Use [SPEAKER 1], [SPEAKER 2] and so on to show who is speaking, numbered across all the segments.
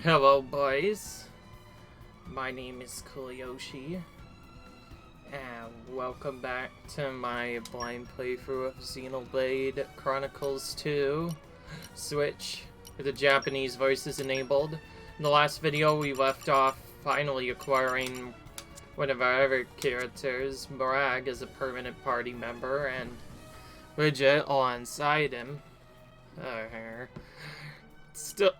[SPEAKER 1] Hello boys, my name is Koyoshi, and welcome back to my blind playthrough of Xenoblade Chronicles 2 Switch with the Japanese voices enabled. In the last video we left off finally acquiring one of our other characters, Morag, as a permanent party member, and Bridget alongside him.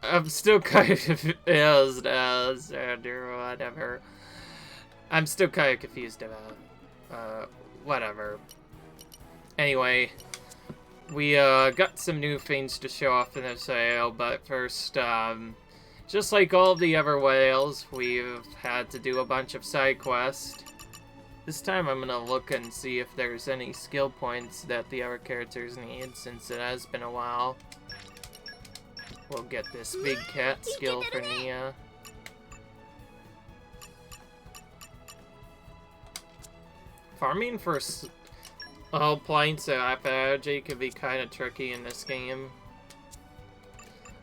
[SPEAKER 1] I'm still kind of confused as or whatever. I'm still kind of confused about whatever. Anyway, we got some new things to show off in this video, but first, just like all the other whales, we've had to do a bunch of side quests. This time I'm gonna look and see if there's any skill points that the other characters need, since it has been a while. We'll get this big cat skill for Nia. Farming for all points of apology can be kind of tricky in this game.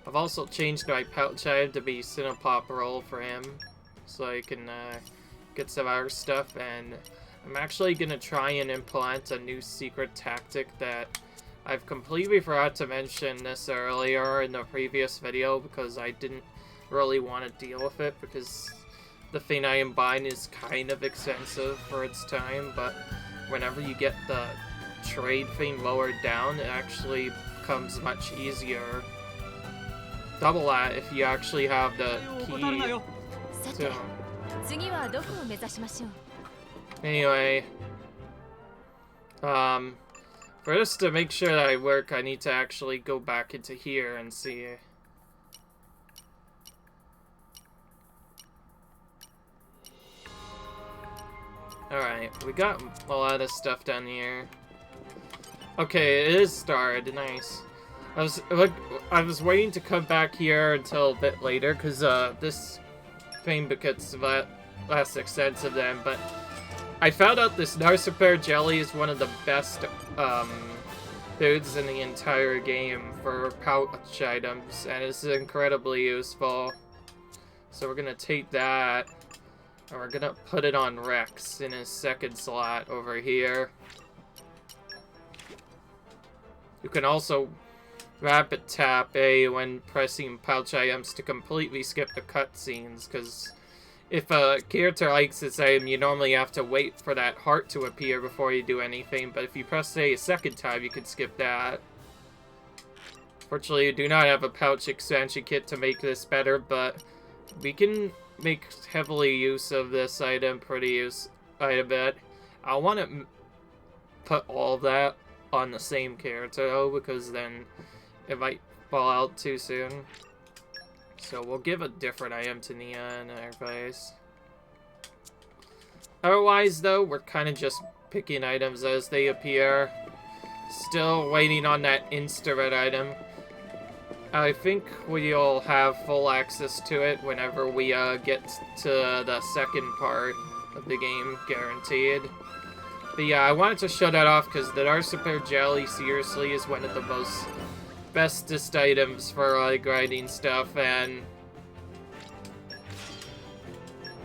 [SPEAKER 1] I've also changed my pouch item to be Cinepop roll for him, so I can get some other stuff, and I'm actually gonna try and implement a new secret tactic that I've completely forgot to mention this earlier in the previous video because I didn't really want to deal with it because the thing I am buying is kind of expensive for its time, but whenever you get the trade thing lowered down, it actually becomes much easier. Double that if you actually have the key to... Anyway, for this to make sure that I work, I need to actually go back into here and see. Alright, we got a lot of stuff down here. Okay, it is starred. Nice. I was waiting to come back here until a bit later, because this thing gets less extensive then, but I found out this Narsaper jelly is one of the best foods in the entire game for pouch items, and it's incredibly useful. So we're gonna take that, and we're gonna put it on Rex in his second slot over here. You can also rapid tap A when pressing pouch items to completely skip the cutscenes, because if a character likes this item, you normally have to wait for that heart to appear before you do anything, but if you press A a second time, you can skip that. Fortunately, you do not have a pouch expansion kit to make this better, but we can make heavily use of this item quite a bit. I want to put all of that on the same character, though, because then it might fall out too soon. So we'll give a different item to Nia in our place. Otherwise, though, we're kind of just picking items as they appear. Still waiting on that Insta-Red item. I think we'll have full access to it whenever we get to the second part of the game, guaranteed. But yeah, I wanted to show that off because the Narsaper jelly seriously is one of the most bestest items for grinding stuff, and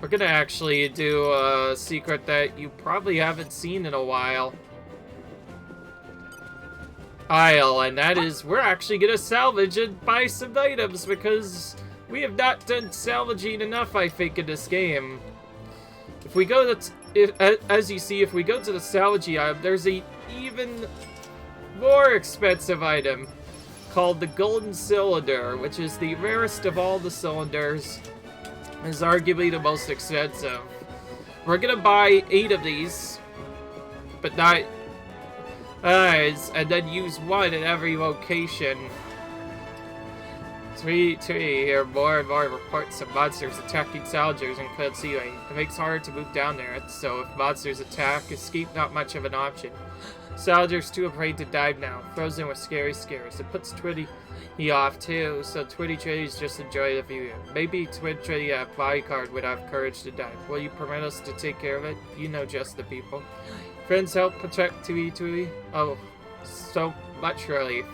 [SPEAKER 1] we're gonna actually do a secret that you probably haven't seen in a while. And that is we're actually gonna salvage and buy some items because we have not done salvaging enough, I think, in this game. If we go as you see, if we go to the salvaging item, there's a even more expensive item called the Golden Cylinder, which is the rarest of all the cylinders, is arguably the most expensive. We're gonna buy 8 of these, but not and then use 1 in every location. We hear more and more reports of monsters attacking salvagers in Cloud Ceiling. It makes it harder to move down there, so if monsters attack, escape not much of an option. Salvagers too afraid to dive now, frozen with scary scares. It puts Twitty off too, so Twitty's just enjoy the view. Maybe Twitty at bodyguard would have courage to dive. Will you permit us to take care of it? You know just the people. Friends help protect Twitty. Oh, so much relief.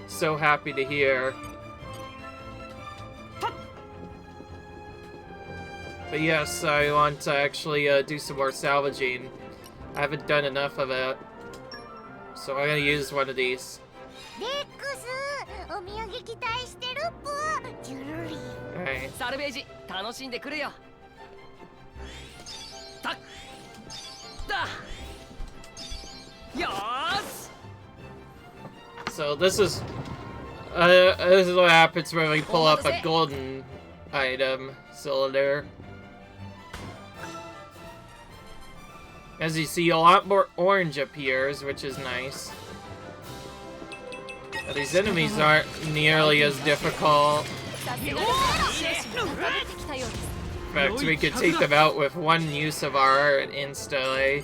[SPEAKER 1] So happy to hear. But yes, I want to actually do some more salvaging. I haven't done enough of it. So I'm gonna use one of these. Alright. So this is what happens when we pull up a golden item cylinder. As you see, a lot more orange appears, which is nice. But these enemies aren't nearly as difficult. In fact, we could take them out with one use of our art instantly.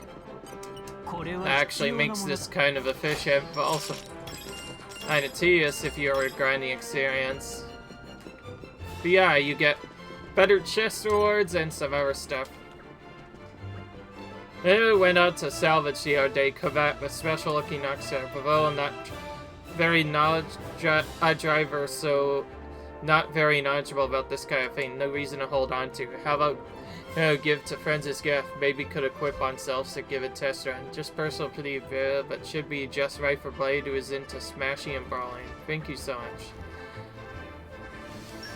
[SPEAKER 1] That actually makes this kind of efficient, but also kind of tedious if you're a grinding experience. But yeah, you get better chest rewards and some other stuff. Then we went out to salvage the other day, come back with special looking oxygen, but well, not very driver, so not very knowledgeable about this kind of thing. No reason to hold on to. How about give to friends as gift? Maybe could equip on self to give a test run. Just personal pretty good, but should be just right for Blade who is into smashing and brawling. Thank you so much.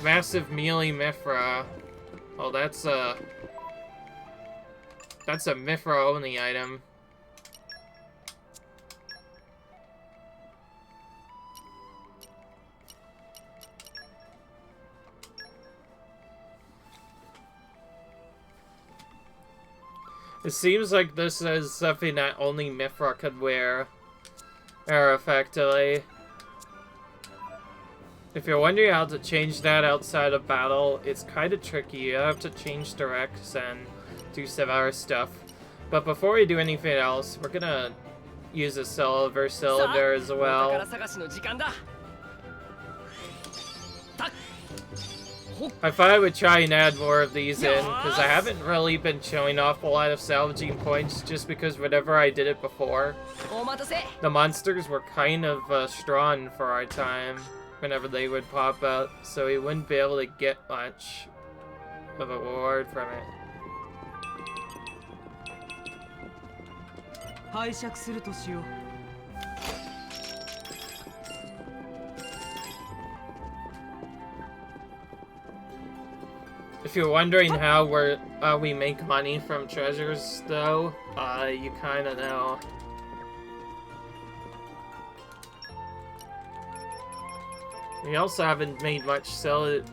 [SPEAKER 1] Massive melee Mithra. Oh, that's a Mithra only item. It seems like this is something that only Mithra could wear, effectively. If you're wondering how to change that outside of battle, it's kind of tricky. You have to change directs and do some other stuff. But before we do anything else, we're gonna use a silver cylinder as well. I thought I would try and add more of these in, because I haven't really been showing off a lot of salvaging points, just because whenever I did it before, the monsters were kind of strong for our time, whenever they would pop out, so we wouldn't be able to get much of a reward from it. If you're wondering how we make money from treasures, though, you kind of know. We also haven't made much cylinders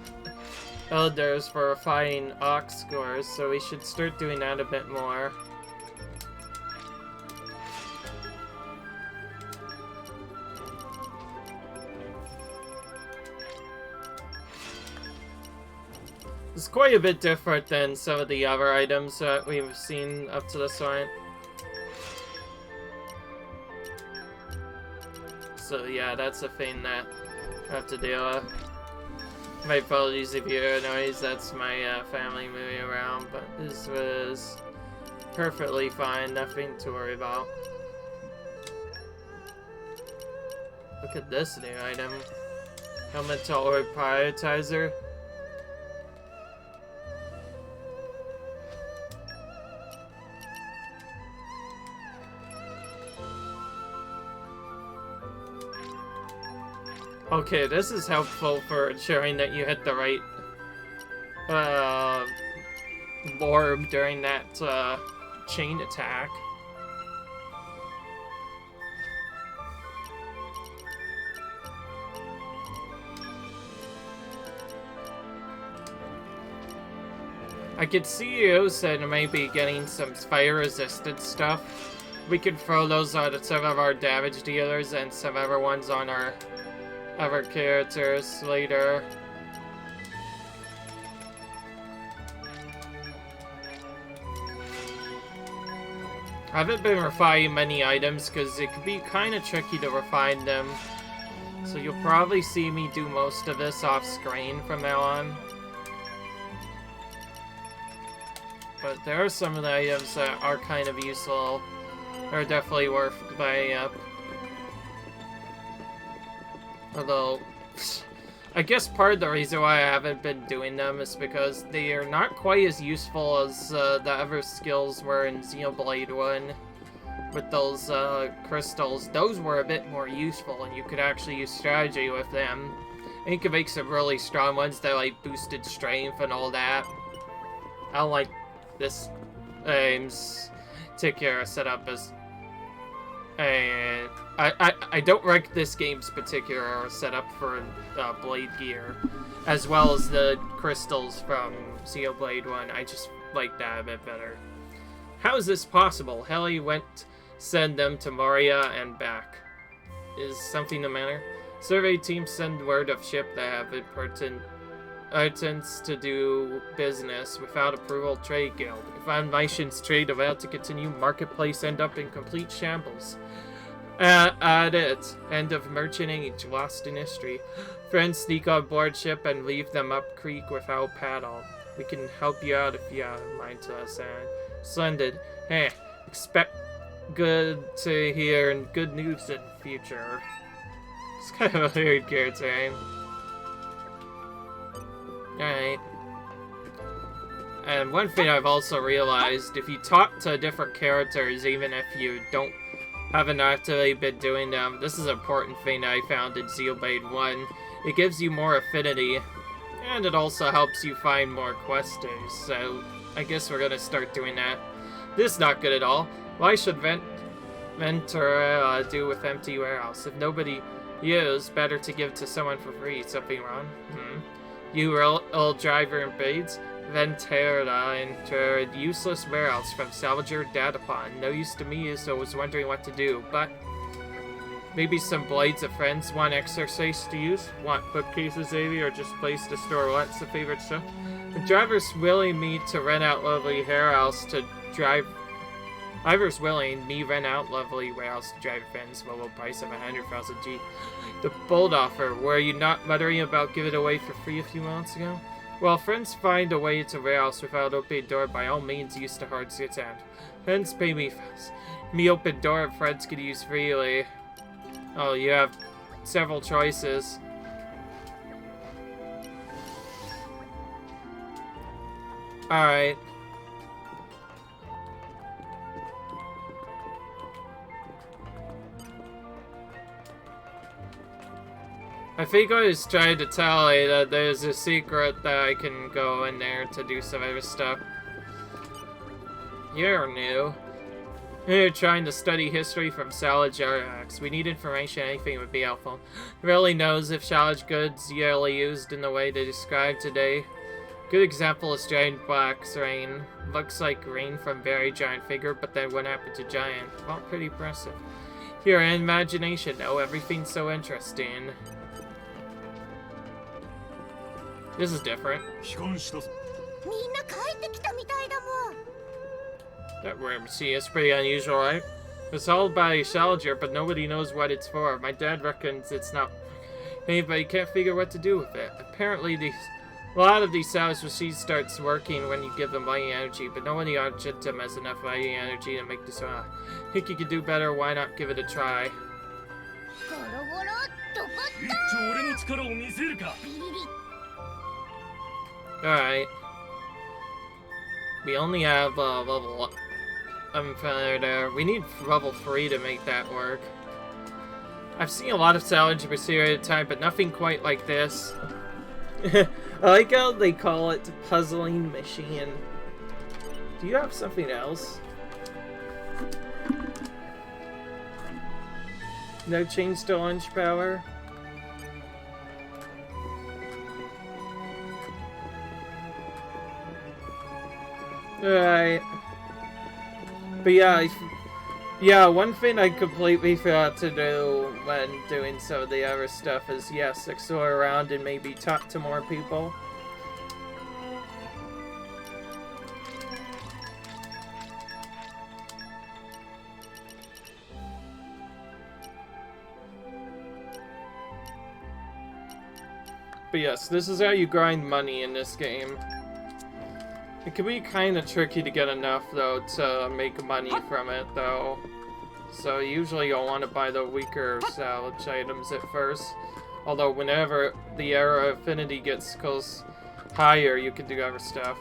[SPEAKER 1] for refining ox cores, so we should start doing that a bit more. It's quite a bit different than some of the other items that we've seen up to this point. So yeah, that's a thing that I have to deal with. My apologies if you hear noise, that's my family moving around, but this was perfectly fine, nothing to worry about. Look at this new item. Elemental Orb Prioritizer. Okay, this is helpful for ensuring that you hit the right orb during that chain attack. I could see you said maybe getting some fire resistant stuff. We could throw those on some of our damage dealers and some other ones on our other characters later. I haven't been refining many items because it can be kind of tricky to refine them. So you'll probably see me do most of this off screen from now on. But there are some of the items that are kind of useful. They're definitely worth buying up. Although, I guess part of the reason why I haven't been doing them is because they are not quite as useful as the other skills were in Xenoblade 1. With those crystals, those were a bit more useful, and you could actually use strategy with them. And you could make some really strong ones that like boosted strength and all that. I don't like this particular setup as I don't like this game's particular setup for blade gear, as well as the crystals from Xenoblade 1. I just like that a bit better. How is this possible? Heli went send them to Moria and back. Is something the matter? Survey team send word of ship that have importance to do business without approval. Trade guild. If nations trade about to continue, marketplace end up in complete shambles. At it. End of merchant age. Lost in history. Friends sneak on board ship and leave them up creek without paddle. We can help you out if you mind to us. Splendid. Hey, expect good to hear and good news in the future. It's kind of a weird character, right? Alright. And one thing I've also realized, if you talk to different characters, even if you haven't actually been doing them, this is an important thing I found in Xenoblade 1. It gives you more affinity, and it also helps you find more questers, so I guess we're gonna start doing that. This is not good at all. Why should Ventura do with empty warehouse? If nobody use, better to give to someone for free. Something wrong? You old driver in Bades? Ventura entered useless warehouse from salvager Datapon. No use to me, so I was wondering what to do, but maybe some blades of friends want exercise to use? Want bookcases, maybe, or just place to store lots of favorite stuff? The driver's willing me to rent out lovely warehouse to drive. Driver's willing me rent out lovely warehouse to drive friends, low price of 100,000 G. The bold offer. Were you not muttering about giving it away for free a few months ago? Well, friends find a way to warehouse without opening door. By all means, use the hard gets out. Friends pay me fast. Me open door friends can use freely. Oh, you have several choices. Alright. I think I was trying to tell you that there's a secret that I can go in there to do some other stuff. You're new. You're trying to study history from salvage artifacts. We need information, anything would be helpful. Really knows if salvage goods usually used in the way they describe today. Good example is giant black rain. Looks like rain from very giant figure, but then what happened to giant? Well, pretty impressive. Your imagination, though, everything's so interesting. This is different. That room, see, it's pretty unusual, right? It's held by a salvager, but nobody knows what it's for. My dad reckons it's not. Anybody can't figure what to do with it. Apparently, a lot of these salvage machines starts working when you give them mighty energy, but nobody on Argentum has enough mighty energy to make this run. Think you could do better? Why not give it a try? Alright. We only have level 1 there. We need level 3 to make that work. I've seen a lot of salvage material at a time, but nothing quite like this. I like how they call it puzzling machine. Do you have something else? No change to launch power? Alright. But yeah, one thing I completely forgot to do when doing some of the other stuff is, yes, explore around and maybe talk to more people. But yes, this is how you grind money in this game. It can be kind of tricky to get enough, though, to make money from it, though. So usually you'll want to buy the weaker salvage items at first. Although whenever the era of affinity gets close higher, you can do other stuff.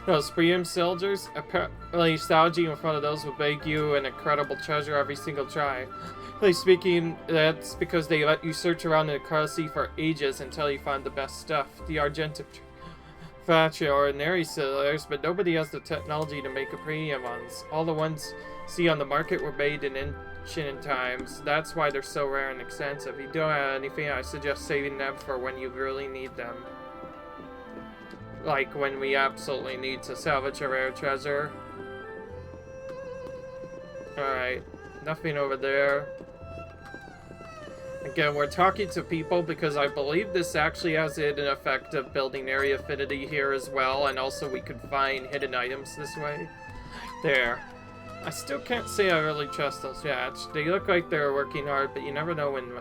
[SPEAKER 1] Those premium soldiers, apparently stodgy in front of those will beg you an incredible treasure every single try. Really speaking, that's because they let you search around in the currency for ages until you find the best stuff. The Argentum factory ordinary sellers, but nobody has the technology to make a premium ones. All the ones see on the market were made in ancient times. That's why they're so rare and expensive. If you don't have anything, I suggest saving them for when you really need them. Like when we absolutely need to salvage a rare treasure. Alright, nothing over there. Again, we're talking to people because I believe this actually has an effect of building area affinity here as well, and also we could find hidden items this way. There. I still can't say I really trust those chats. They look like they're working hard, but you never know when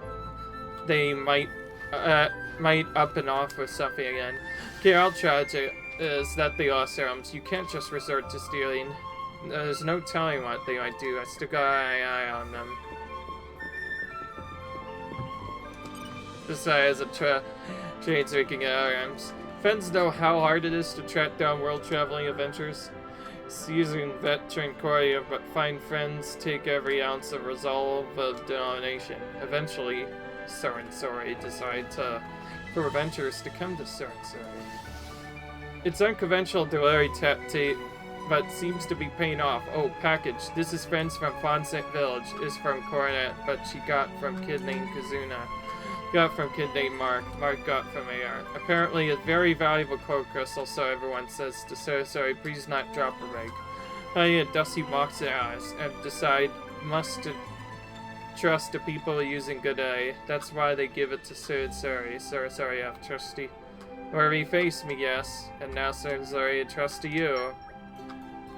[SPEAKER 1] they might up and off with something again. Okay, all tragic is that they lost serums. You can't just resort to stealing. There's no telling what they might do. I still got an eye on them. Besides, train's making arms. Friends know how hard it is to track down world-traveling adventures. It's using veteran Korea, but find friends take every ounce of resolve of denomination. Eventually, Sorry decide for adventurers to come to Sorry. It's unconventional delivery tactic, but seems to be paying off. Oh, package. This is friends from Fonsec Village. Is from Coronet, but she got from kid named Kazuna. Got from kid named Mark. Mark got from AR. Apparently a very valuable core crystal, so everyone says to sorry, please not drop a reg. I Dusty mocks at us and decide must trust the people using good eye. That's why they give it to sorry, I've trusty. Wherever you face me, yes. And now sorry, trust to you.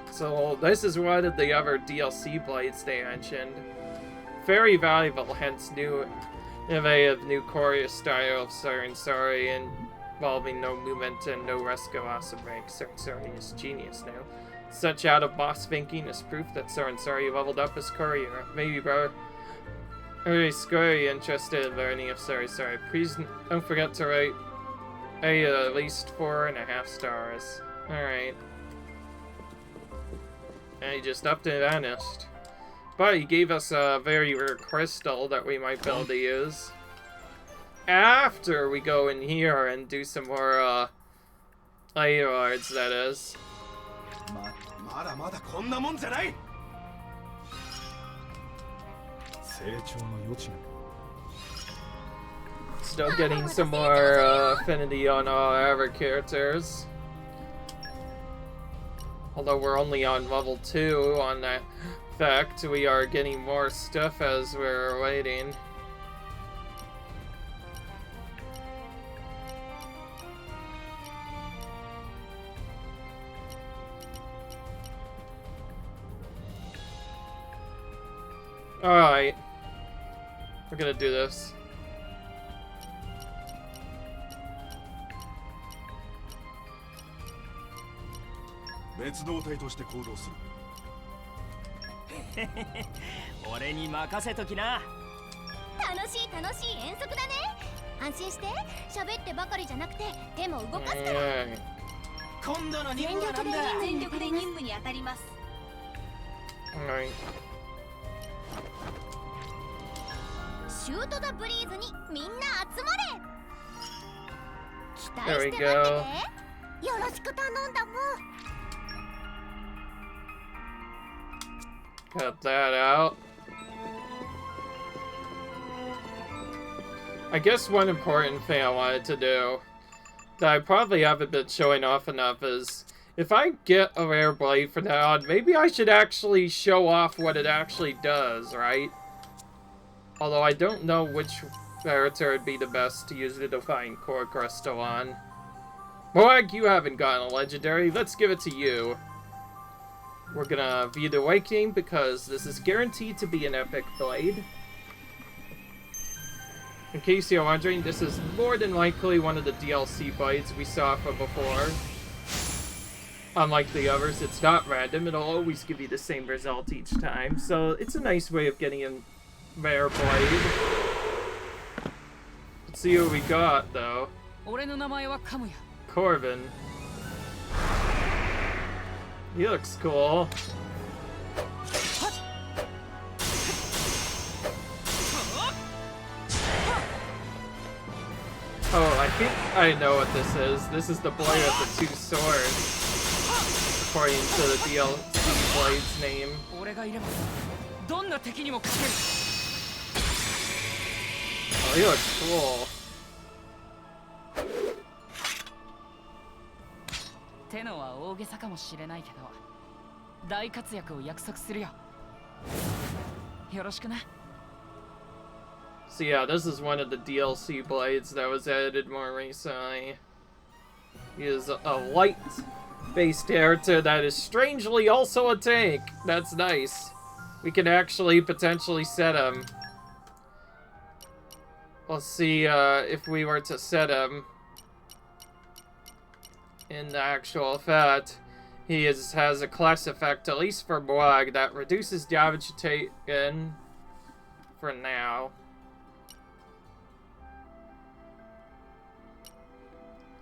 [SPEAKER 1] So this is one of the other DLC blades they mentioned. Very valuable, hence new innovative new Korea style of sorry involving no movement and no risk of loss of rank. Sorry is genius now. Such out-of-box thinking is proof that sorry leveled up his courier. Maybe bro. Very scary interested in learning of sorry. Please don't forget to rate at least 4.5 stars. Alright. And he just upped and vanished. But he gave us a very rare crystal that we might be able to use. After we go in here and do some more, Lords, that is. Still getting some more affinity on our other characters. Although we're only on level 2 on that fact, we are getting more stuff as we're waiting. Alright. We're gonna do this. Alright. There we go. Cut that out. I guess one important thing I wanted to do that I probably haven't been showing off enough is if I get a rare blade from now on, maybe I should actually show off what it actually does, right? Although I don't know which character would be the best to use the Divine Core Crystal on. Moag, you haven't gotten a legendary. Let's give it to you. We're gonna view the Awakening because this is guaranteed to be an epic blade. In case you're wondering, this is more than likely one of the DLC blades we saw from before. Unlike the others, it's not random. It'll always give you the same result each time. So it's a nice way of getting a rare blade. Let's see what we got, though. Corbin. He looks cool. Oh, I think I know what this is. This is the Blade of the Two Swords. According to the DLC Blade's name. Oh, he looks cool. So yeah, this is one of the DLC blades that was added more recently. He is a light-based character that is strangely also a tank. That's nice. We can actually potentially set him. Let's see if we were to set him in the actual effect. He has a class effect, at least for Blog, that reduces damage taken for now.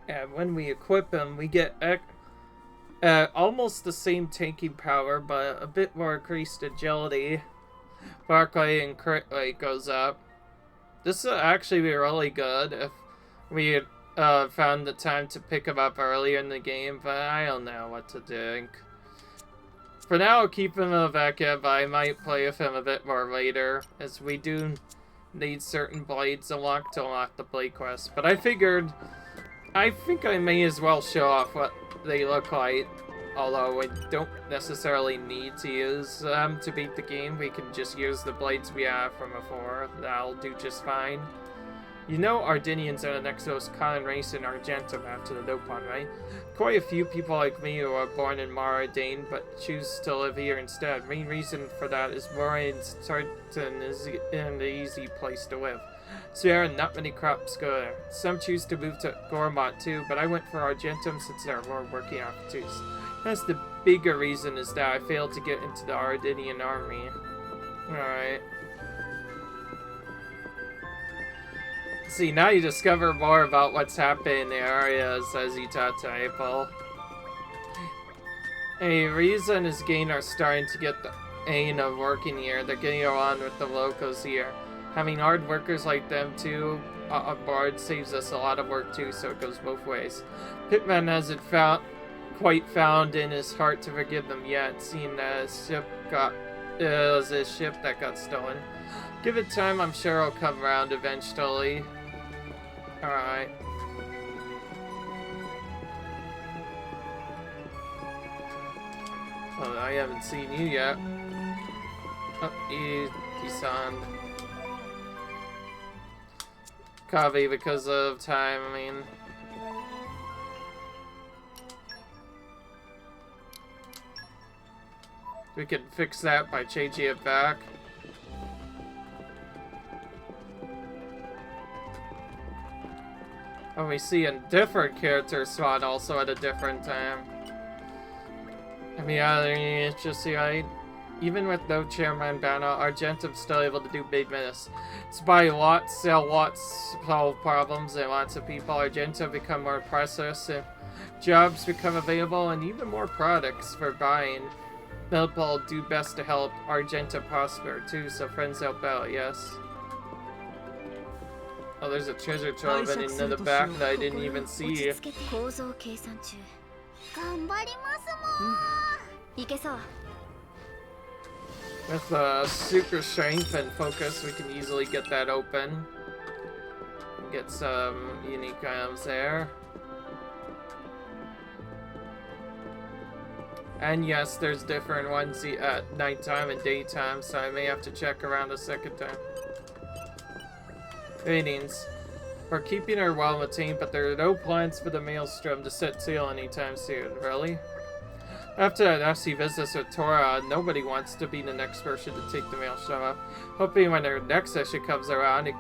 [SPEAKER 1] And when we equip him, we get almost the same tanking power, but a bit more increased agility. Bark rate and crit rate goes up. This will actually be really good if we found the time to pick him up earlier in the game, but I don't know what to think. For now, I'll keep him in the backup, but I might play with him a bit more later, as we do need certain blades unlocked to unlock the blade quest. But I figured, I think I may as well show off what they look like, although we don't necessarily need to use them to beat the game. We can just use the blades we have from before. That'll do just fine. You know Argentinians are the next most common race in Argentum after the Nopon, right? Quite a few people like me who are born in Mauritania but choose to live here instead. Main reason for that is Mauritania is an easy place to live. So there are not many crops go there. Some choose to move to Gourmont too, but I went for Argentum since there are more working opportunities. That's the bigger reason is that I failed to get into the Argentinian army. Alright. See, now you discover more about what's happening in the area, says Itata. A reason is Gain are starting to get the aim of working here. They're getting on with the locals here. Having hard workers like them too on board saves us a lot of work too, so it goes both ways. Pitman hasn't quite found in his heart to forgive them yet, seeing that it was his ship that got stolen. Give it time, I'm sure it'll come around eventually. Alright. Oh, I haven't seen you yet. Oh, Isan. Probably because of time, I mean. We could fix that by changing it back. And we see a different character spawn also at a different time. I mean, it's just right. Even with no chairman banner, Argentum's still able to do big business. It's buy lots, sell lots, solve problems, and lots of people. Argentum become more prosperous, jobs become available, and even more products for buying. People do best to help Argentum prosper too, so friends help out, yes. Oh, there's a treasure trove in the back that I didn't even see. With super strength and focus, we can easily get that open. Get some unique items there. And yes, there's different ones at nighttime and daytime, so I may have to check around a second time. Ratings. We're keeping her well maintained, but there are no plans for the Maelstrom to set sail anytime soon. Really? After that nasty business with Tora, nobody wants to be the next person to take the Maelstrom up. Hoping when her next session comes around, it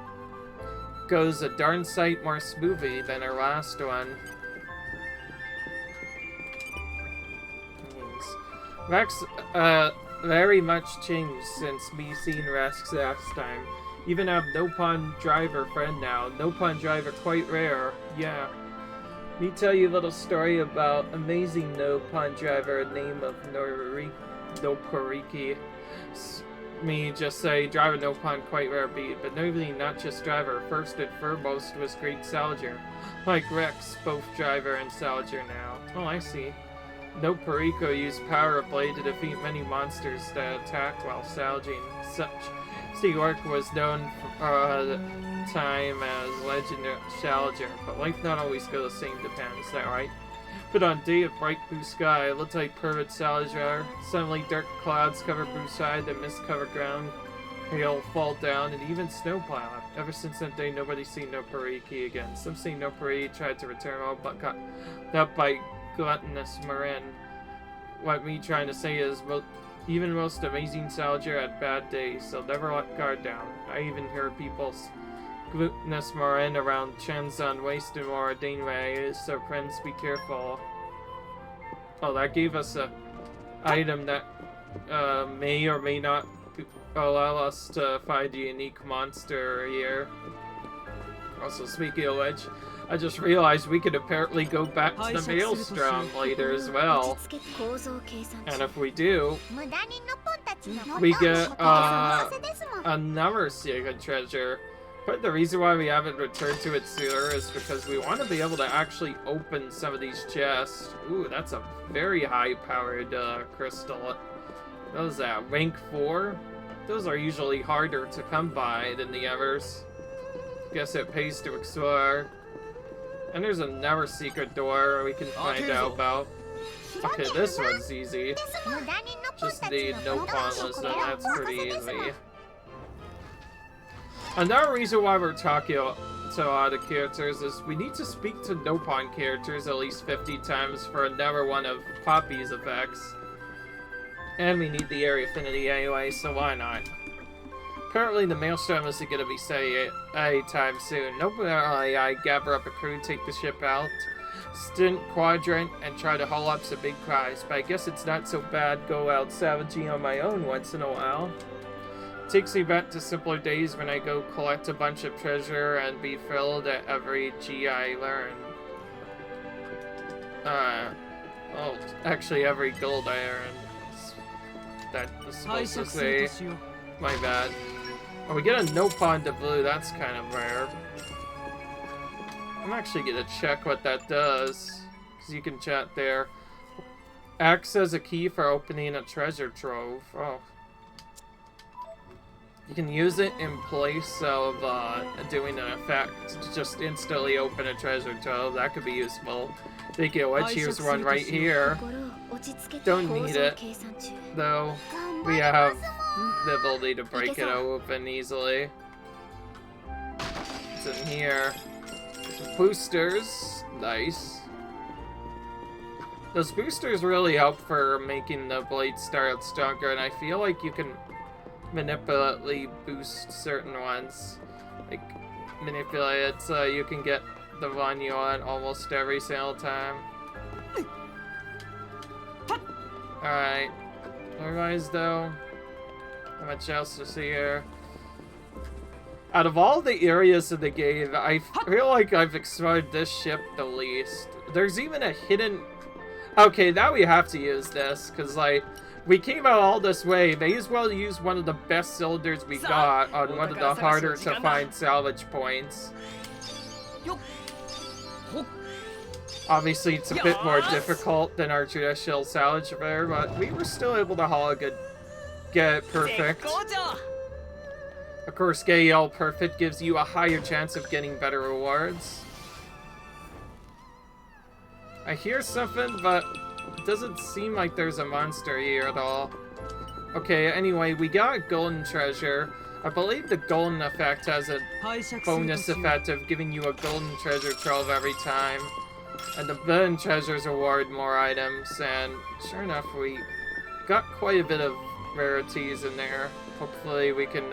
[SPEAKER 1] goes a darn sight more smoothly than her last one. Rex, very much changed since me seeing Rex last time. Even have no pawn driver friend now. No pawn driver quite rare. Yeah. Me tell you a little story about amazing no pawn driver name of Noporiki. Me just say driver no pawn quite rare beat, but nobody not just driver. First and foremost was Greek Salger. Like Rex, both driver and Salger now. Oh, I see. No Perico used Power Blade to defeat many monsters that attack while salging. Such Seawork was known for the time as Legend of Salger, but life not always goes the same depends, is that right? But on day of bright blue sky, it looked like perfect Salazar. Suddenly dark clouds cover blue side, then mist covered ground. Hail fall down, and even snowplow. Ever since that day, nobody's seen No Pariki again. Some say No Pariki tried to return all, but got up by gluttonous Marin. What me trying to say is, even most amazing Salger had bad days, so never let guard down. I even hear people's gluttonous Marin around Chenzan wasted more Daneway, so friends be careful. Oh, that gave us a item that may or may not allow us to find a unique monster here. Also, speaking of which, I just realized we could apparently go back to the Maelstrom later as well. And if we do, we get another secret treasure. But the reason why we haven't returned to it sooner is because we want to be able to actually open some of these chests. Ooh, that's a very high-powered crystal. What is that, rank 4? Those are usually harder to come by than the others. Guess it pays to explore. And there's another secret door we can find out about. Okay, this one's easy. Just need no pawnless, and that's pretty easy. Another reason why we're talking to a lot of characters is we need to speak to no pawn characters at least 50 times for another one of Poppy's effects. And we need the area affinity anyway, so why not? Apparently the Maelstrom isn't going to be set anytime soon. Nobody I gather up a crew, take the ship out, stint quadrant, and try to haul up some big prize. But I guess it's not so bad go out savaging on my own once in a while. Takes me back to simpler days when I go collect a bunch of treasure and be thrilled at every G I learn. Oh, actually every gold I earn. That was supposed to say. My bad. Oh, we get a no pawn to blue, that's kind of rare. I'm actually gonna check what that does. Because you can chat there. Acts as a key for opening a treasure trove. Oh. You can use it in place of doing an effect to just instantly open a treasure trove. That could be useful. Thinking of which, here's one right here. Don't need it, though. We have the ability to break it open easily. It's in here. Boosters. Nice. Those boosters really help for making the blade start stronger, and I feel like you can manipulatively boost certain ones. Like, manipulate it so you can get the one you want almost every single time. Alright. Otherwise, though, not much else to see here. Out of all the areas of the game, I feel like I've explored this ship the least. There's even a hidden... Okay, now we have to use this, because, like, we came out all this way. May as well use one of the best cylinders we got on one of the harder to find salvage points. Obviously, it's a bit more difficult than our traditional salvage there, but we were still able to haul a good... get it perfect. Of course, getting all perfect gives you a higher chance of getting better rewards. I hear something, but it doesn't seem like there's a monster here at all. Okay, anyway, we got a golden treasure. I believe the golden effect has a bonus effect of giving you a golden treasure trove every time. And the golden treasures award more items, and sure enough, we got quite a bit of rarities in there. Hopefully we can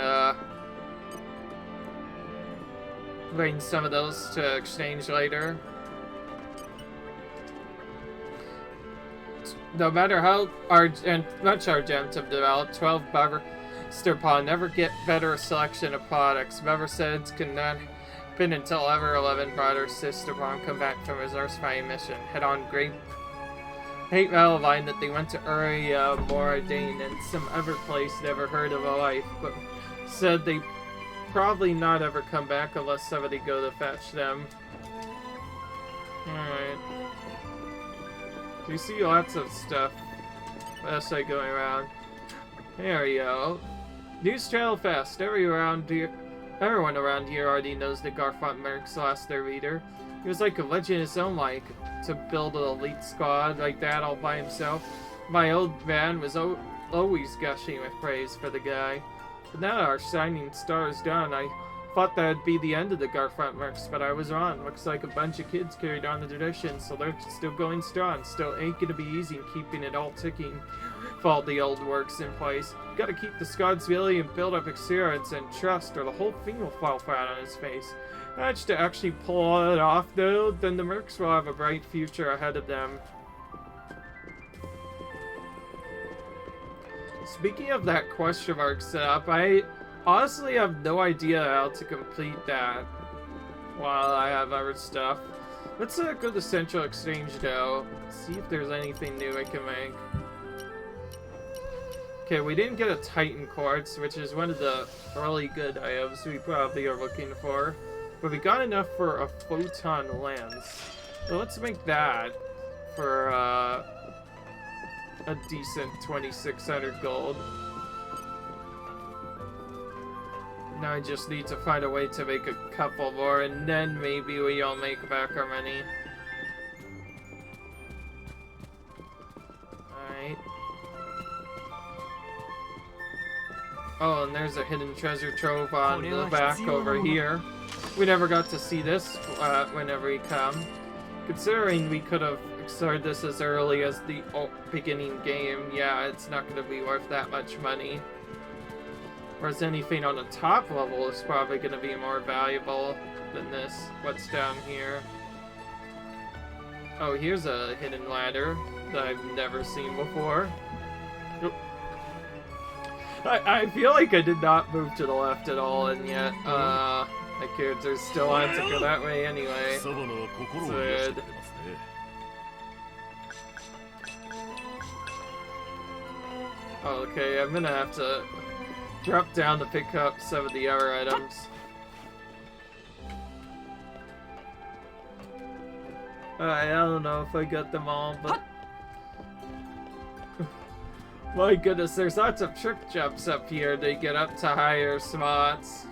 [SPEAKER 1] bring some of those to exchange later. No matter how much Argentum developed, 12 Pawn never get better selection of products. Whoever said it could not happen until ever 11 brother or sister Pawn come back from his Earthfine mission. Head on Great Hate Valivine that they went to Uria, Moradane, and some other place never heard of a life, but said they probably not ever come back unless somebody go to fetch them. Alright. We see lots of stuff as I go around. There we go. News travel fast. Everyone around here already knows that Garfont Merrick's lost their leader. He was like a legend in his own like, to build an elite squad like that all by himself. My old man was always gushing with praise for the guy. But now that our shining star is done, I thought that'd be the end of the Garfont Mercs, but I was wrong. Looks like a bunch of kids carried on the tradition, so they're still going strong. Still ain't gonna be easy keeping it all ticking with all the old works in place. Gotta keep the squads really and build up experience and trust, or the whole thing will fall flat on his face. Manage to actually pull it off, though, then the Mercs will have a bright future ahead of them. Speaking of that question mark setup, I honestly have no idea how to complete that while I have other stuff. Let's go to Central Exchange, though. See if there's anything new I can make. Okay, we didn't get a Titan Quartz, which is one of the really good items we probably are looking for. But we got enough for a photon lens. So let's make that for a decent 2,600 gold. Now I just need to find a way to make a couple more, and then maybe we'll make back our money. Alright. Oh, and there's a hidden treasure trove on the back over here. We never got to see this whenever we come. Considering we could have started this as early as the beginning game, yeah, it's not going to be worth that much money. Whereas anything on the top level is probably going to be more valuable than this. What's down here? Oh, here's a hidden ladder that I've never seen before. I feel like I did not move to the left at all, and yet, my character's still on to go that way anyway. Good. Okay, I'm gonna have to drop down to pick up some of the other items. I don't know if I got them all, but... My goodness, there's lots of trick jumps up here to get up to higher spots.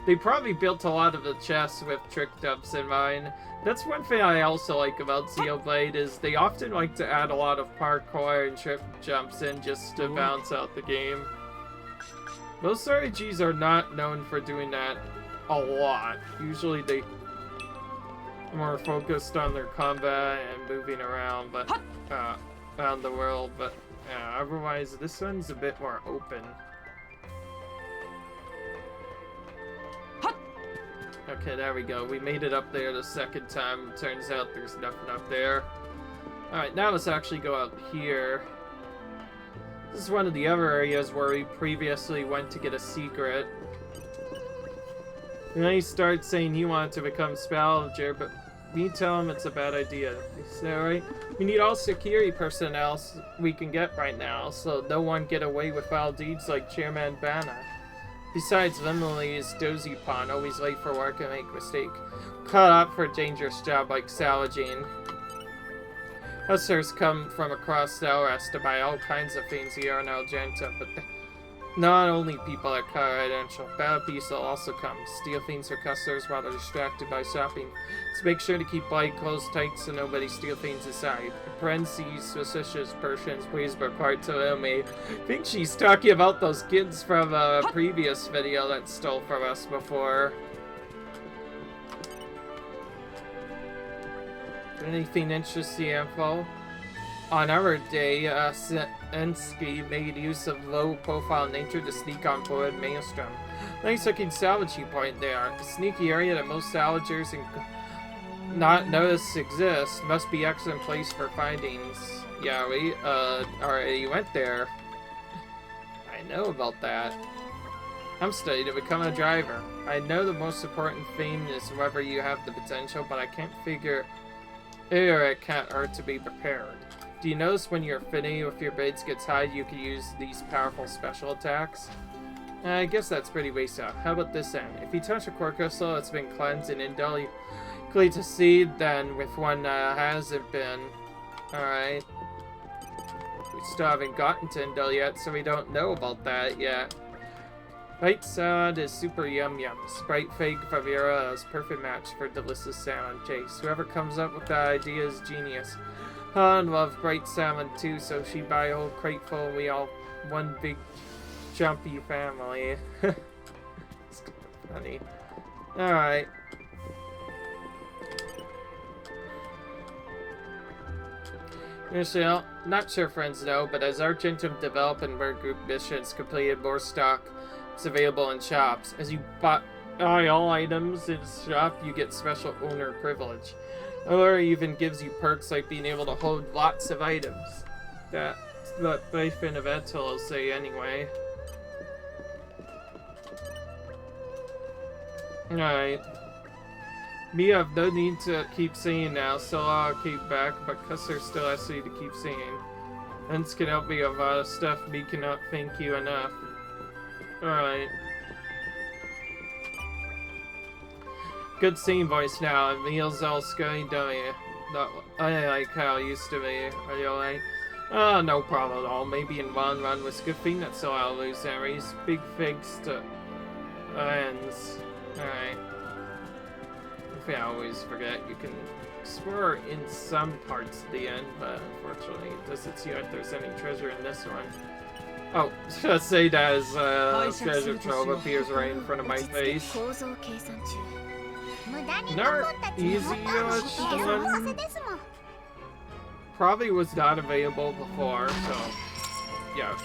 [SPEAKER 1] They probably built a lot of the chests with trick jumps in mind. That's one thing I also like about Xenoblade, is they often like to add a lot of parkour and trick jumps in just to bounce out the game. Most RPGs are not known for doing that a lot. Usually they are more focused on their combat and moving around, but around the world, but yeah, otherwise this one's a bit more open. Okay, there we go. We made it up there the second time. Turns out there's nothing up there. Alright, now let's actually go out here. This is one of the other areas where we previously went to get a secret. And then he starts saying he wanted to become Spallinger, but we tell him it's a bad idea. Is that right? We need all security personnel we can get right now, so no one get away with foul deeds like Chairman Banna. Besides, Limley is dozy pawn, always late for work and make mistake. Caught up for a dangerous job like salvaging. Hustlers come from across the Elrest to buy all kinds of things here in Argentum, but not only people that car identical. Bad beasts will also come, steal things for customers while they're distracted by shopping. So make sure to keep light closed tight so nobody steal things inside. Parentheses, suspicious persons, please report to Ilme. I think she's talking about those kids from a previous video that stole from us before. Anything interesting info? On our day, Ensky made use of low-profile nature to sneak on board Maelstrom. Nice-looking salvaging point there. A sneaky area that most salvagers and not notice exist. Must be excellent place for findings. Yeah, we already went there. I know about that. I'm studying to become a driver. I know the most important thing is whether you have the potential, but I can't figure it can't hurt to be prepared. Do you notice when your affinity with your blades gets high, you can use these powerful special attacks? I guess that's pretty basic. How about this end? If you touch a core crystal that's been cleansed and indelibly to seed, then with one hasn't been. Alright. We still haven't gotten to Indel yet, so we don't know about that yet. White salad is super yum yum. Sprite fig Favira is perfect match for delicious salmon chase. Whoever comes up with that idea is genius. Han loved bright salmon too, so she buy a whole crate full and we all one big jumpy family. It's kind of funny. Alright. Michelle, not sure friends know, but as Argentum develop and work group missions completed, more stock is available in shops. As you buy all items in the shop, you get special owner privilege. Or even gives you perks like being able to hold lots of items. That's what Boyfriend of Etel will say anyway. Alright. Me have no need to keep singing now, so I'll keep back, but Custer still asks me to keep singing. Hence can help me with a lot of stuff, me cannot thank you enough. Alright. Good singing voice now, and meals all scary dummy. Not I like how it used to be. Are you alright? Oh, no problem at all. Maybe in one run was a good thing, that's all I'll lose Aries. Big figs to ends. Alright. I always forget you can explore in some parts at the end, but unfortunately it doesn't seem like there's any treasure in this one. Oh, just say that as treasure trove appears right in front of my face. Not easy-ish one. Probably was not available before, so yeah.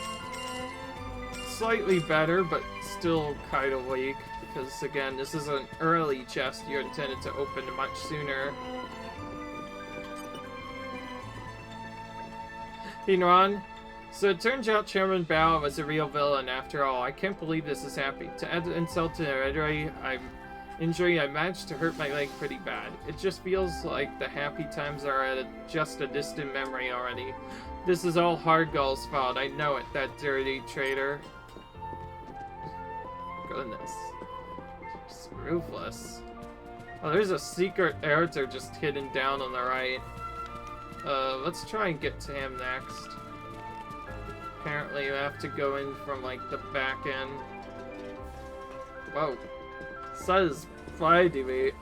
[SPEAKER 1] Slightly better, but still kind of weak. Because, again, this is an early chest you're intended to open much sooner. Hinron, so it turns out Chairman Bao was a real villain after all. I can't believe this is happening. To add insult to injury, I managed to hurt my leg pretty bad. It just feels like the happy times are at just a distant memory already. This is all Hardgull's fault. I know it, that dirty traitor. Goodness. Ruthless. Oh, there's a secret editor just hidden down on the right. Let's try and get to him next. Apparently you have to go in from, like, the back end. Whoa. Sun is flying to me.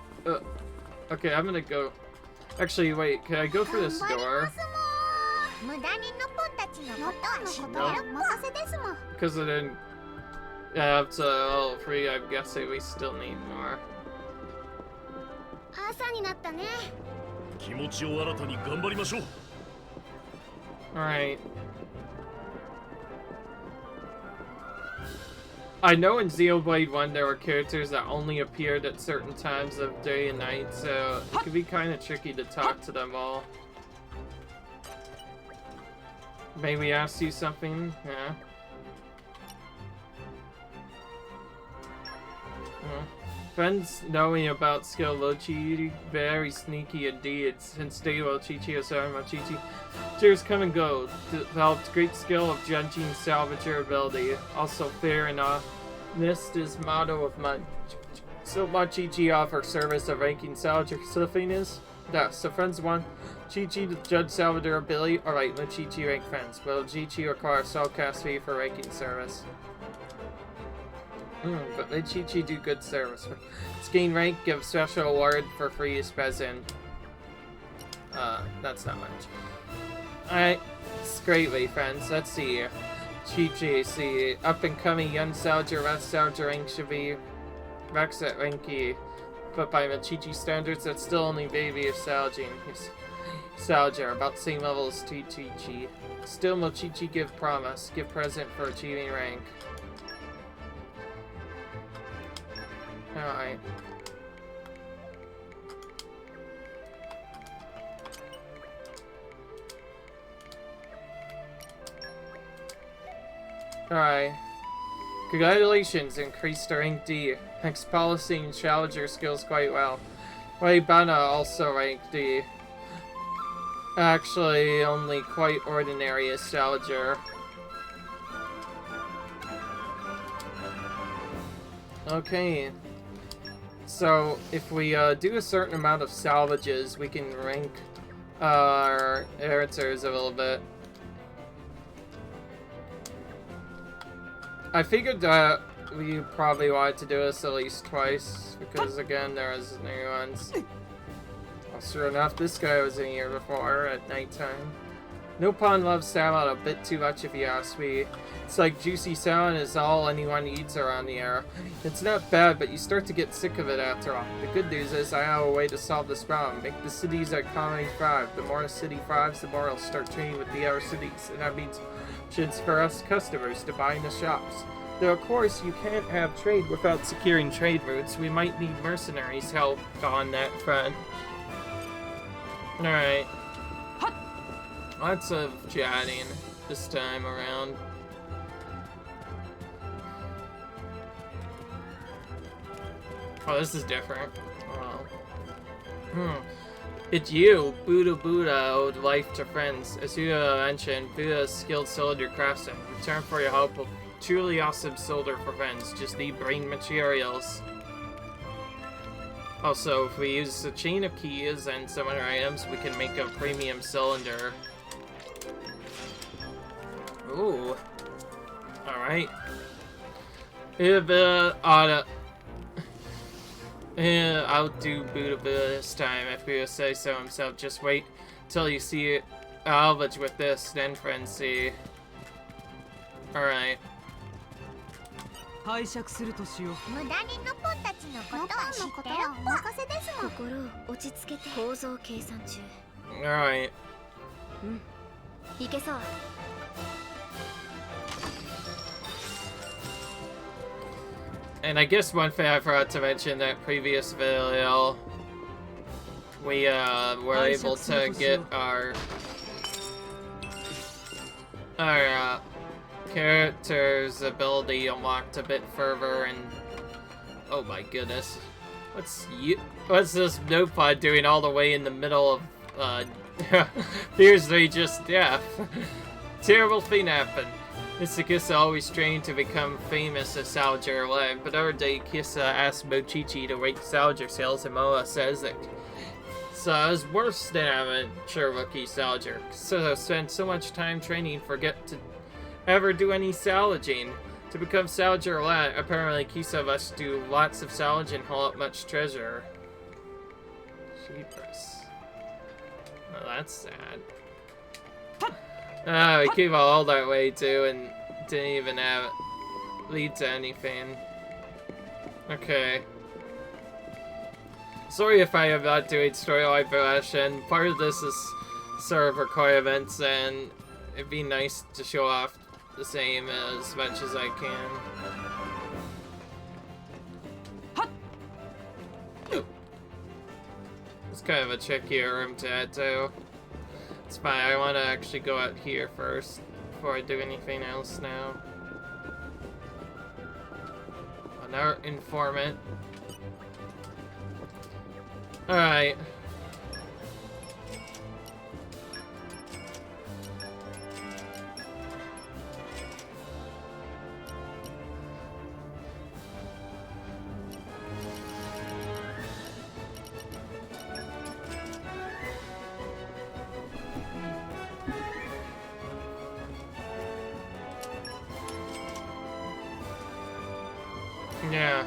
[SPEAKER 1] Okay, I'm gonna go... Actually, wait, can I go through this door? No. Because I didn't... Yeah, up to level 3, I'm guessing we still need more. Alright. I know in Xenoblade 1 there were characters that only appeared at certain times of day and night, so it could be kind of tricky to talk to them all. Maybe ask you something? Yeah. Friends knowing about skill Lochi, very sneaky indeed. Since day well Chichi Osama Chichi. Cheers come and go. Developed great skill of judging salvager ability. Also fair and honest is motto of my so Machichi offer service of ranking salvager silliness. Yeah, so friends want Chichi to judge salvager ability. Alright, Machichi rank friends. Will Chichi require cast fee for ranking service? But let Chi-Chi do good service. Let's gain rank, give special award for free present. That's not much. Alright, it's greatly, friends. Let's see. Chi-Chi, see. Up and coming young soldier, Red soldier rank should be Rex at Ranky. But by Machichi standards, that's still only baby of Salging. Salger, about the same level as Chi-Chi. Still, Mochichi give promise. Give present for achieving rank. Alright. Alright. Congratulations, increased to rank D. Next policy and challenger skills quite well. Waibana also ranked D. Actually, only quite ordinary as challenger. Okay. So, if we do a certain amount of salvages, we can rank our avatars a little bit. I figured that we probably wanted to do this at least twice, because again, there's new ones. Well, sure enough, this guy was in here before at nighttime. Nopon loves salad a bit too much if you ask me. It's like juicy salad is all anyone eats around the area. It's not bad, but you start to get sick of it after all. The good news is I have a way to solve this problem. Make the cities economy thrive. The more a city thrives, the more it'll start trading with the other cities. And that means options for us customers to buy in the shops. Though of course you can't have trade without securing trade routes. We might need mercenaries' help on that front. Alright. Lots of chatting this time around. Oh, this is different. Wow. It's you, Buddha owed life to friends. As you mentioned, Buddha is skilled cylinder craftsman. In return for your help, a truly awesome cylinder for friends. Just need brain materials. Also, if we use a chain of keys and some other items, we can make a premium cylinder. Ooh. Alright. I'll do Buddha this time if he say so himself. Just wait till you see it salvage with this, then friends see. Alright. Alright. And I guess one thing I forgot to mention that previous video, we were able to get our character's ability unlocked a bit further, and oh my goodness, what's this Nopod doing all the way in the middle of appears to be just death. Terrible thing happened. Mr. Kissa always trained to become famous as Salger alive, but other day Kissa asked Mochichi to rank Salger sales, and Moa says that it was worse than amateur rookie Salger. So spent so much time training, forget to ever do any salvaging. To become Salger alive, apparently Kissa must do lots of salvage and haul up much treasure. Jeepers. Well, that's sad. We came all that way too and didn't even have it lead to anything. Okay. Sorry if I am not doing storyline progression. Part of this is serve requirements, and it'd be nice to show off the same as much as I can. Oh. It's kind of a trickier room to head to. It's fine, I want to actually go out here first before I do anything else now. Another informant. Alright. Yeah.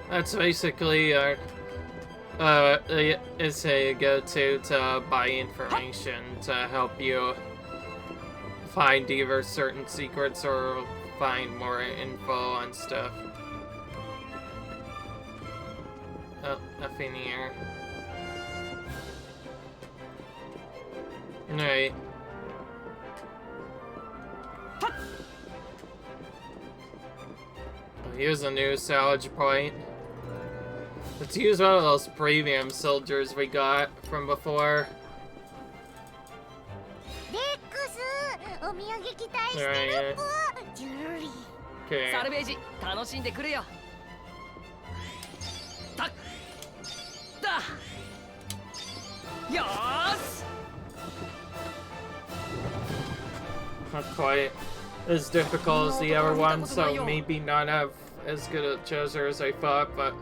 [SPEAKER 1] That's basically our is a go-to to buy information to help you find either certain secrets or find more info on stuff. Oh, nothing here. Alright. Here's a new salvage point. Let's use one of those premium soldiers we got from before. Alright. Okay. Not quite as difficult as the other one, so maybe not have as good a treasure as I thought, but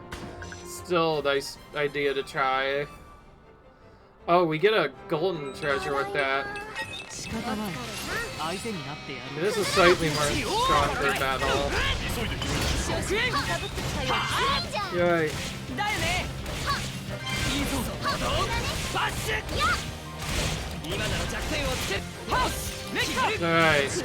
[SPEAKER 1] still a nice idea to try. Oh, we get a golden treasure with that. This is slightly more stronger battle. Yay. Nice.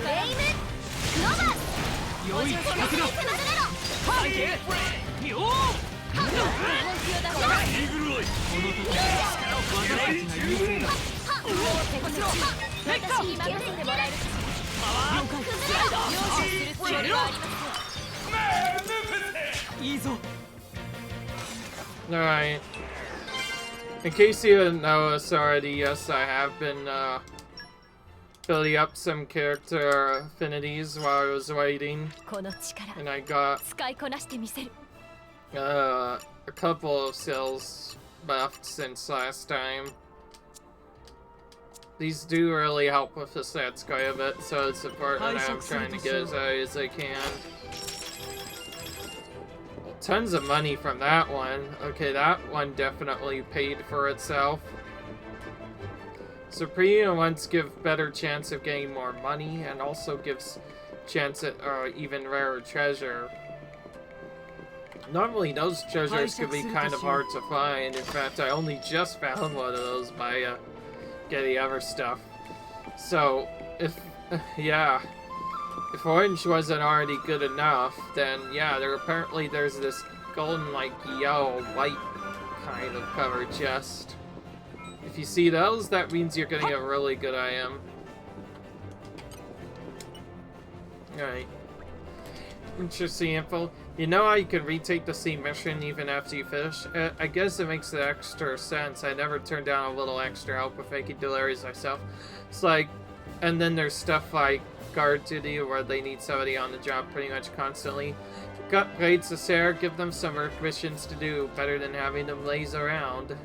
[SPEAKER 1] Alright. In case you didn't notice already, yes, I have been building up some character affinities while I was waiting. And I got a couple of skills buffed since last time. These do really help with the stats quite a bit, so it's important that I'm trying to get as high as I can. Tons of money from that one. Okay, that one definitely paid for itself. So premium ones give better chance of getting more money, and also gives chance at even rarer treasure. Normally those treasures can be kind of hard to find. In fact, I only just found one of those by getting other stuff. So, if orange wasn't already good enough, then yeah, there's this golden, like, yellow, white kind of covered chest. If you see those, that means you're getting a really good item. Alright. Interesting info. You know how you can retake the same mission even after you finish? I guess it makes extra sense. I never turned down a little extra help with making deliveries myself. It's like, and then there's stuff like guard duty where they need somebody on the job pretty much constantly. Got grades to Sarah, give them some work missions to do, better than having them laze around.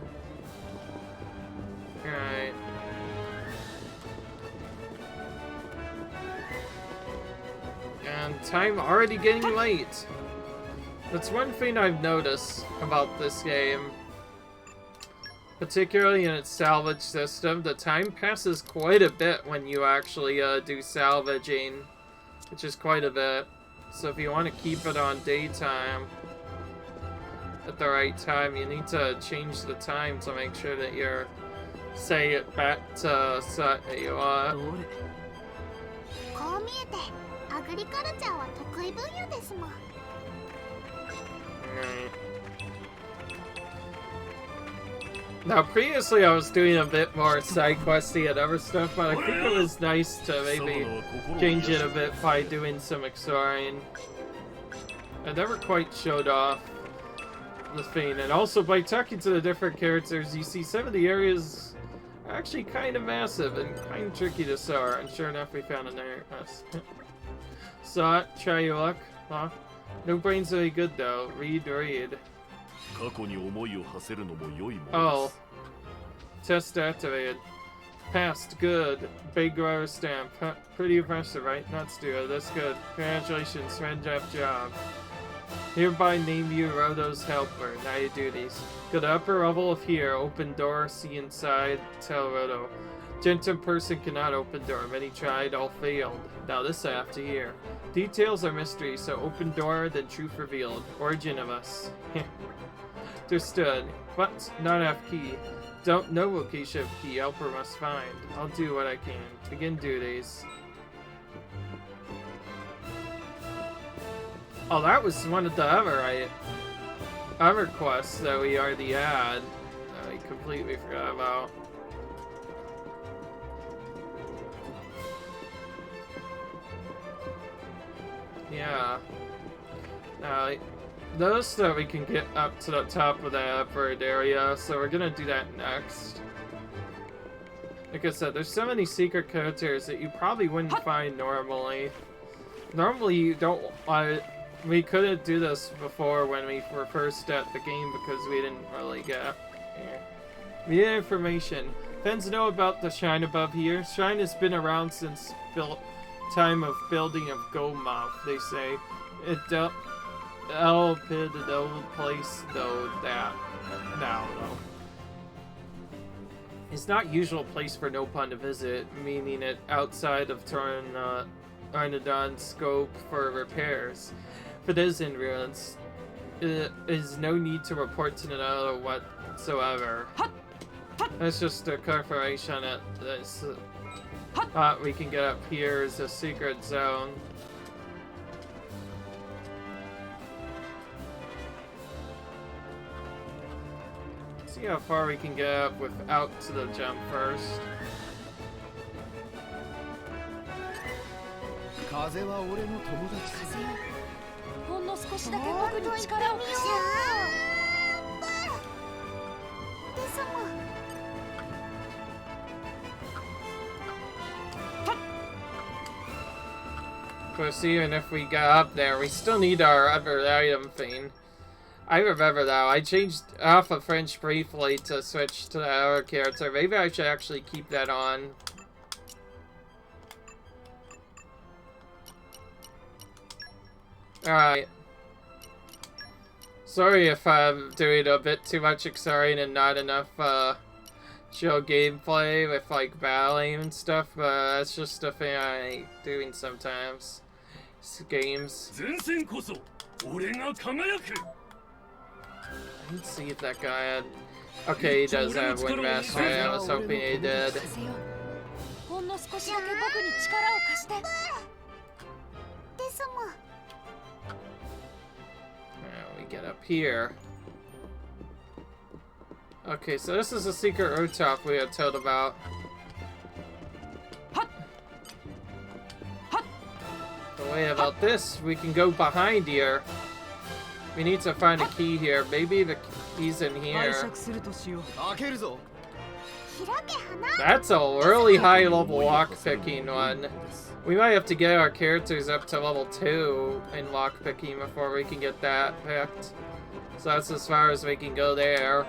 [SPEAKER 1] Alright. And time already getting late. That's one thing I've noticed about this game. Particularly in its salvage system, the time passes quite a bit when you actually do salvaging. Which is quite a bit. So if you want to keep it on daytime at the right time, you need to change the time to make sure that you're say it back to set that you want. Right. Now, previously I was doing a bit more side questy and other stuff, but I think it was nice to maybe change it a bit by doing some exploring. I never quite showed off the thing, and also by talking to the different characters, you see some of the areas are actually kind of massive and kind of tricky to soar, and sure enough we found an area. Saw it, try your luck, huh? No brain's very good though. Read. Oh. Test activated. Passed. Good. Big rubber stamp. Pretty impressive, right? Not stupid. That's good. Congratulations. Friend job. Hereby name you Roto's helper. Now your duties. Go to upper level of here. Open door. See inside. Tell Roto. Argentum person cannot open door. Many tried, all failed. Now this I have to hear. Details are mystery, so open door, then truth revealed. Origin of us. Understood. What? Not have key. Don't know location of key. Helper must find. I'll do what I can. Begin duties. Oh, that was one of the other quests that we already had. I completely forgot about. Yeah. Those that we can get up to the top of the upward area, so we're gonna do that next. Like I said, there's so many secret characters that you probably wouldn't find normally. Normally you don't... we couldn't do this before when we were first at the game because we didn't really get... We need information. Fans know about the shrine above here. Shrine has been around since time of building of Goldmouth, they say. It been an old place though that now though. It's not usual place for Nopon to visit, meaning it outside of Arnodon's scope for repairs. If it is in ruins, it is no need to report to another whatsoever. That's just a confirmation that this we can get up here is a secret zone. See how far we can get up without the jump first. Of course, even if we got up there, we still need our other item thing. I remember though, I changed off of French briefly to switch to the other character. Maybe I should actually keep that on. Alright. Sorry if I'm doing a bit too much exciting and not enough show gameplay with like battling and stuff, but that's just a thing I like doing sometimes. It's games. Let's see if that guy had... Okay, he does have Windmaster. I was hoping he did. Now we get up here. Okay, so this is a secret rooftop we had told about. The way about this, we can go behind here. We need to find a key here. Maybe the key's in here. That's a really high level lockpicking one. We might have to get our characters up to level 2 in lockpicking before we can get that picked. So that's as far as we can go there.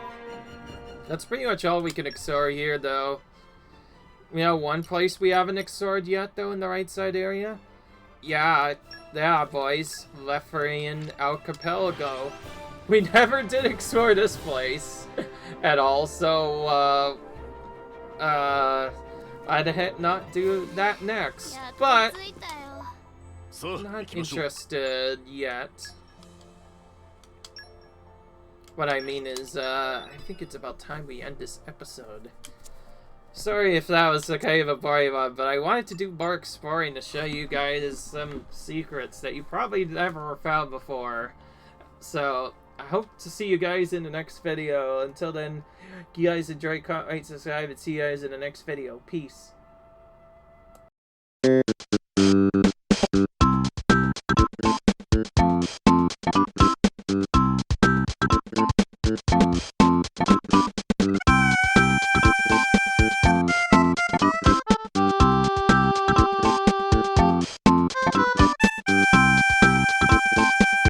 [SPEAKER 1] That's pretty much all we can explore here, though. You know, one place we haven't explored yet, though, in the right side area? Yeah, boys. Leferian Archipelago. We never did explore this place at all, so, I'd not do that next. But, not interested yet. What I mean is, I think it's about time we end this episode. Sorry if that was a kind of a boring one, but I wanted to do more exploring to show you guys some secrets that you probably never found before. So, I hope to see you guys in the next video. Until then, you guys enjoy, comment, rate, subscribe, and see you guys in the next video. Peace.